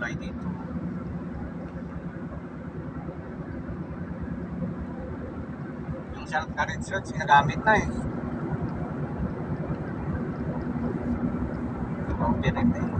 kulay dito. Yung sa carriage roads, ginagamit na eh. Okay rin eh.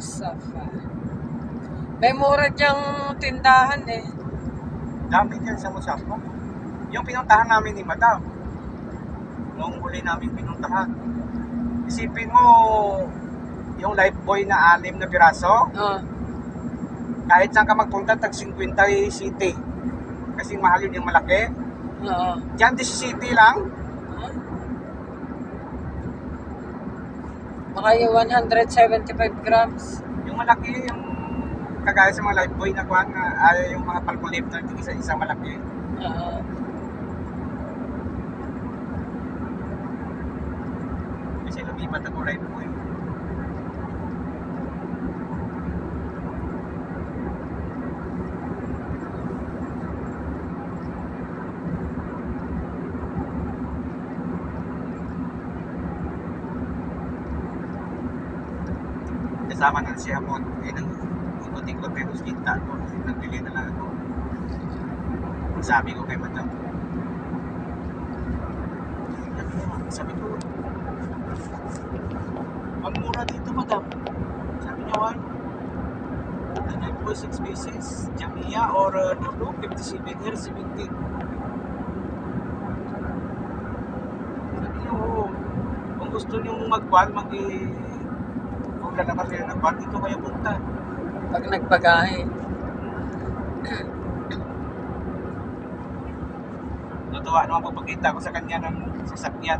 Safa. May mura diyang tindahan eh. Dami dyan sa Musapa. Yung pinuntahan namin ni Madam, noong huli namin pinuntahan, isipin mo, yung Lifebuoy na 6 na piraso, kahit saan ka magpunta, tag 50 city. Kasi mahal yun yung malaki. Diyan, this city lang. Baka yung 175 grams. Yung malaki, yung kagaya sa mga Lifebuoy na kuhan, yung mga palkulip na isa-isa malaki. Kasi lumipat ako Lifebuoy. Kasama na siya mo, ikot-ikot pero kita ko, nagbili na lang ako. Sabi ko kay Madam, sabi ko, magmura dito Madam. Sabi niya, why? Ano po 6 pieces, Jamia or Lulu, 57 here, 70. Sabi niya, oo. Kung gusto niyong magkuhan, kung lalabas kayo ng bar, dito kayo punta. Pag nagpagahe. Natuwa naman pagpakita ko sa kanya ng sasakyan.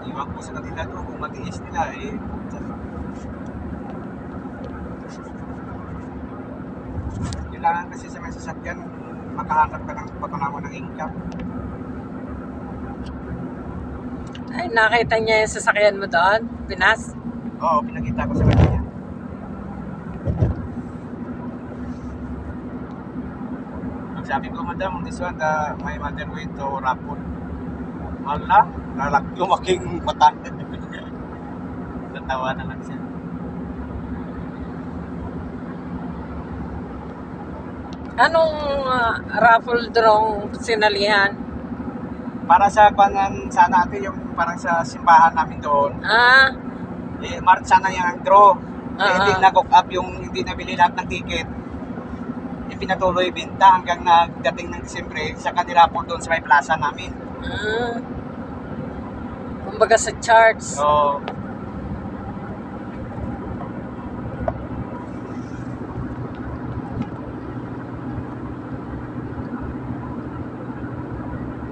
Iwan ko sa kanila doon kung matiis nila eh. Kailangan kasi sa may sasakyan makahanap ka ng patunawa ng income. Ay, nakita niya yung sasakyan mo doon? Pinas? Oo, pinakita ko sa kanya. Sabi ko, Madam, this one, my mother went to Rapol. Wala, lumaking mata. Natawa na lang siya. Anong raffle draw sinalihan? Para sa kanan sana natin yung parang sa simbahan namin doon. March sana yung draw. Hindi na-cook up yung hindi nabili lahat ng ticket. Pinatuloy binta hanggang nagdating ng Disyembre sa kanila po doon sa may plaza namin. Kumbaga sa charts. So,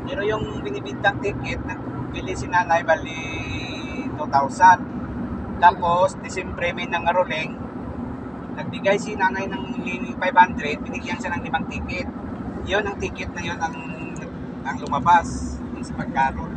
pero yung binibintang ticket, nagbili si nanay bali 2,000. Tapos, Disyembre may nangaroling, nagbigay si nanay ng 500, binigyan siya ng 5 ticket. Yun ang ticket na yun ang lumabas sa pagkarol.